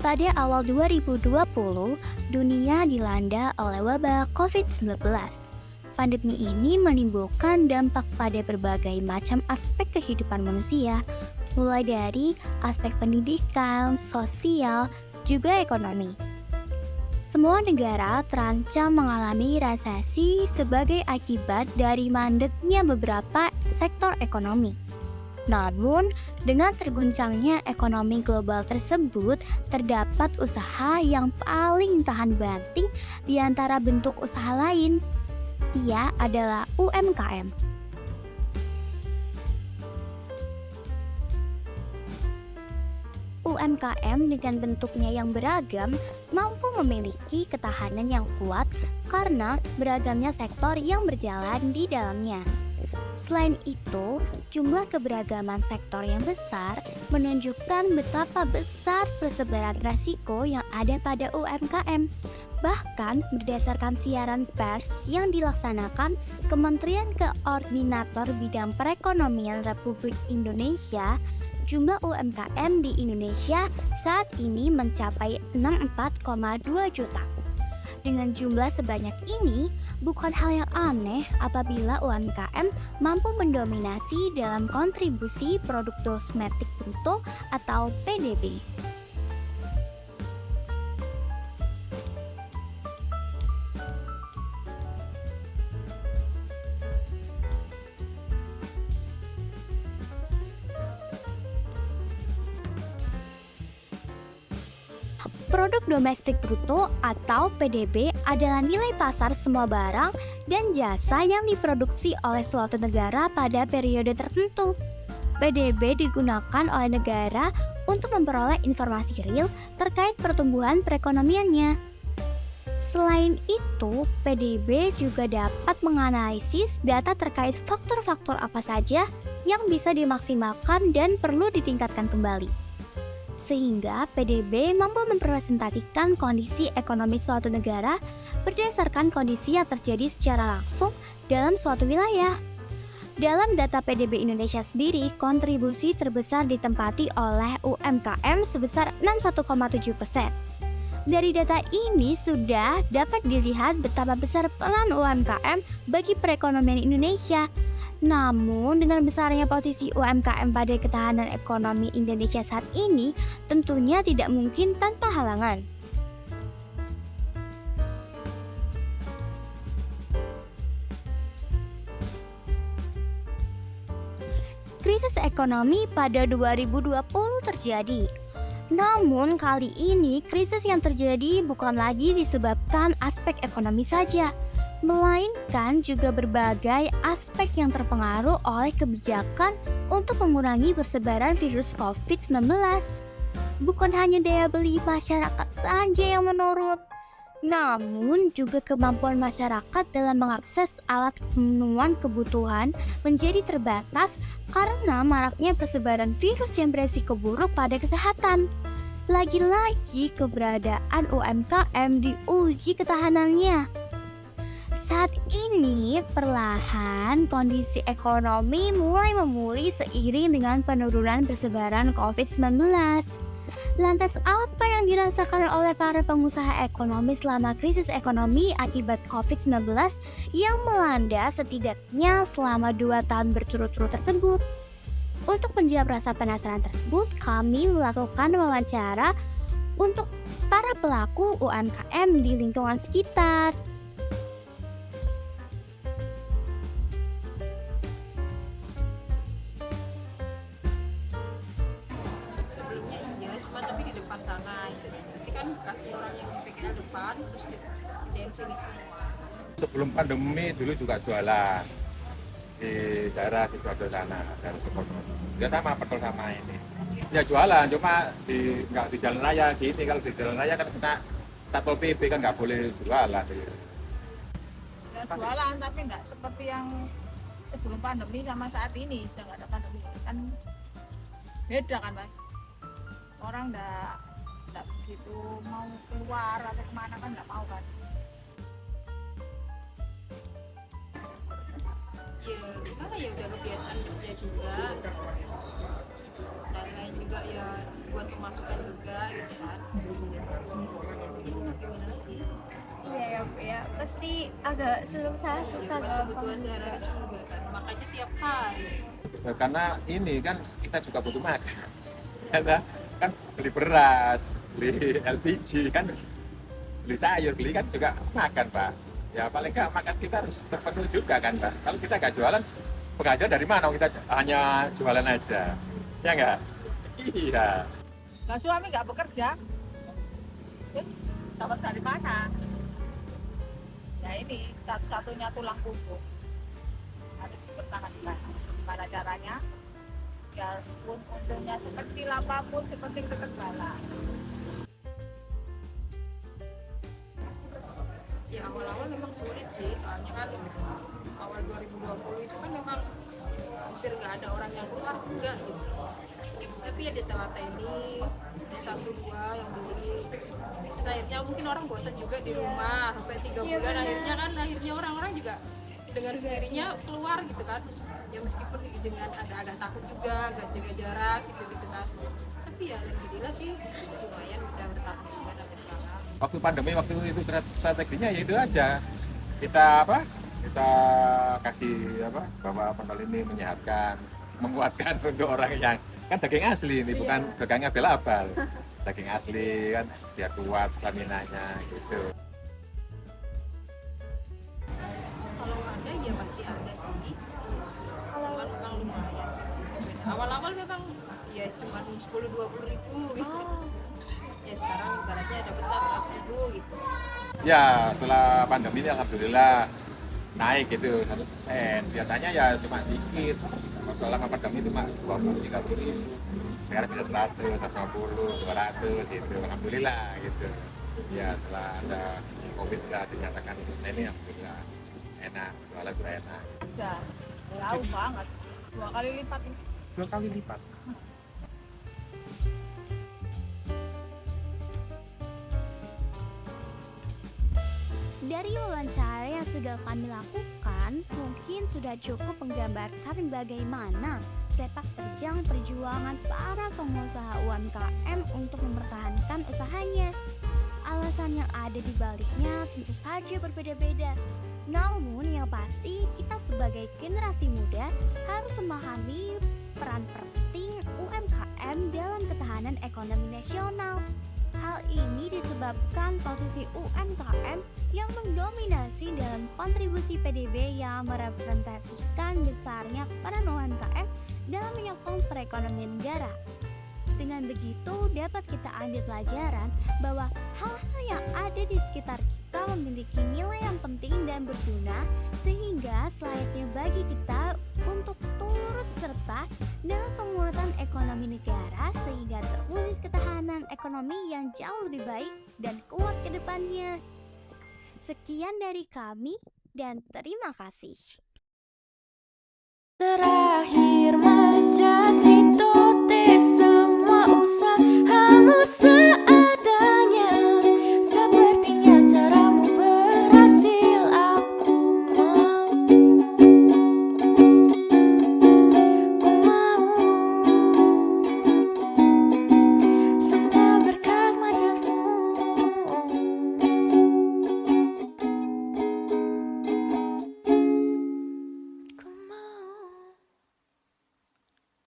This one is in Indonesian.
Pada awal 2020, dunia dilanda oleh wabah COVID-19. Pandemi ini menimbulkan dampak pada berbagai macam aspek kehidupan manusia, mulai dari aspek pendidikan, sosial, juga ekonomi. Semua negara terancam mengalami resesi sebagai akibat dari mandeknya beberapa sektor ekonomi. Namun, dengan terguncangnya ekonomi global tersebut, terdapat usaha yang paling tahan banting di antara bentuk usaha lain. Ia adalah UMKM. UMKM dengan bentuknya yang beragam mampu memiliki ketahanan yang kuat karena beragamnya sektor yang berjalan di dalamnya. Selain itu, jumlah keberagaman sektor yang besar menunjukkan betapa besar persebaran risiko yang ada pada UMKM. Bahkan berdasarkan siaran pers yang dilaksanakan Kementerian Koordinator Bidang Perekonomian Republik Indonesia, jumlah UMKM di Indonesia saat ini mencapai 64,2 juta. Dengan jumlah sebanyak ini, bukan hal yang aneh apabila UMKM mampu mendominasi dalam kontribusi produk domestik bruto atau PDB. Produk domestik bruto atau PDB adalah nilai pasar semua barang dan jasa yang diproduksi oleh suatu negara pada periode tertentu. PDB digunakan oleh negara untuk memperoleh informasi real terkait pertumbuhan perekonomiannya. Selain itu, PDB juga dapat menganalisis data terkait faktor-faktor apa saja yang bisa dimaksimalkan dan perlu ditingkatkan kembali. Sehingga PDB mampu merepresentasikan kondisi ekonomi suatu negara berdasarkan kondisi yang terjadi secara langsung dalam suatu wilayah. Dalam data PDB Indonesia sendiri, kontribusi terbesar ditempati oleh UMKM sebesar 61,7%. Dari data ini sudah dapat dilihat betapa besar peran UMKM bagi perekonomian Indonesia. Namun, dengan besarnya posisi UMKM pada ketahanan ekonomi Indonesia saat ini, tentunya tidak mungkin tanpa halangan. Krisis ekonomi pada 2020 terjadi. Namun, kali ini krisis yang terjadi bukan lagi disebabkan aspek ekonomi saja, melainkan juga berbagai aspek yang terpengaruh oleh kebijakan untuk mengurangi persebaran virus COVID-19. Bukan hanya daya beli masyarakat saja yang menurun, namun juga kemampuan masyarakat dalam mengakses alat pemenuhan kebutuhan menjadi terbatas karena maraknya persebaran virus yang beresiko buruk pada kesehatan. Lagi-lagi keberadaan UMKM diuji ketahanannya. Saat ini, perlahan kondisi ekonomi mulai memulih seiring dengan penurunan persebaran COVID-19. Lantas apa yang dirasakan oleh para pengusaha ekonomi selama krisis ekonomi akibat COVID-19 yang melanda setidaknya selama 2 tahun berturut-turut tersebut? Untuk menjawab rasa penasaran tersebut, kami melakukan wawancara untuk para pelaku UMKM di lingkungan sekitar. Sebelumnya iya, cuma tapi di depan sana gitu. Nanti kan kasih orang yang di PKL depan, terus di sini semua. Sebelum pandemi dulu juga jualan di daerah di Sidoarjo sana, daerah Sukodono. Ya sama, betul sama ini. Ya jualan, cuma nggak di jalan raya gini. Kalau di jalan raya kan kena Satpol PP kan nggak boleh jualan. Ya jualan, tapi nggak seperti yang sebelum pandemi sama saat ini. Sudah nggak ada pandemi kan beda kan mas. Orang nggak begitu mau keluar atau kemana kan nggak mau kan. Ya gimana ya, udah kebiasaan kerja juga, dan lain juga ya buat pemasukan juga gitu kan. Gimana lagi? Iya ya Bu ya, pasti agak susah Buat kebutuhan sehari-hari juga kan, makanya tiap hari Ya, karena ini kan kita juga butuh makan. Karena kan beli beras, beli LPG kan, beli sayur, beli kan juga makan Pak. Ya paling nggak makan kita harus terpenuhi juga kan Pak. Kalau kita nggak jualan, penghasilan dari mana? Kita hanya jualan aja, ya nggak? Iya. Nah suami nggak bekerja, terus dapat dari mana? Ya ini satu-satunya tulang punggung harus dipertahankan. Gimana caranya? Ya pun untungnya sekecil apapun, sepenting tetap jalan. ya awal-awal memang sulit sih, soalnya kan awal 2020 itu kan memang hampir nggak ada orang yang keluar juga gitu. Tapi ya di tengah ini ada satu dua yang beli. Terus akhirnya mungkin orang bosan juga di rumah sampai 3 bulan, akhirnya orang-orang juga dengan sendirinya keluar gitu kan. Ya meskipun dengan agak-agak takut juga, agak jaga jarak gitu kan. Tapi ya alhamdulillah sih lumayan bisa bertahan juga sampai sekarang. Waktu pandemi waktu itu strateginya ya itu aja. Kita kita kasih bahwa pentol ini menyehatkan, menguatkan untuk orang yang kan daging asli ini, bukan daging abal-abal. Daging asli kan biar kuat stamina-nya gitu. Kalau ada ya pasti ada sih. Cuman memang lumayan sih. Awal-awal memang ya cuma 10-20 ribu gitu. Ya sekarang ibaratnya dapatlah 100.000 gitu. Ya setelah pandemi ini alhamdulillah naik gitu 100%. Biasanya ya cuma dikit. Selama pandemi itu cuma 20-30 ribu. Sekarang bisa 100, 150, 200 gitu. Alhamdulillah gitu. Ya setelah ada COVID sudah dinyatakan ini alhamdulillah enak, jualan juga enak. Udah jauh banget, 2 kali lipat. 2 kali lipat. Dari wawancara yang sudah kami lakukan, mungkin sudah cukup menggambarkan bagaimana sepak terjang perjuangan para pengusaha UMKM untuk mempertahankan usahanya. Alasan yang ada di baliknya tentu saja berbeda-beda. Namun yang pasti kita sebagai generasi muda harus memahami peran penting UMKM dalam ketahanan ekonomi nasional. Hal ini disebabkan posisi UMKM yang mendominasi dalam kontribusi PDB yang merepresentasikan besarnya peran UMKM dalam menyokong perekonomian negara. Dengan begitu dapat kita ambil pelajaran bahwa hal-hal yang ada di sekitar kita memiliki nilai yang penting dan berguna, sehingga selayaknya bagi kita untuk turut serta dalam penguatan ekonomi negara sehingga terwujud ketahanan ekonomi yang jauh lebih baik dan kuat ke depannya. Sekian dari kami dan terima kasih. Terakhir majasito semua usahamu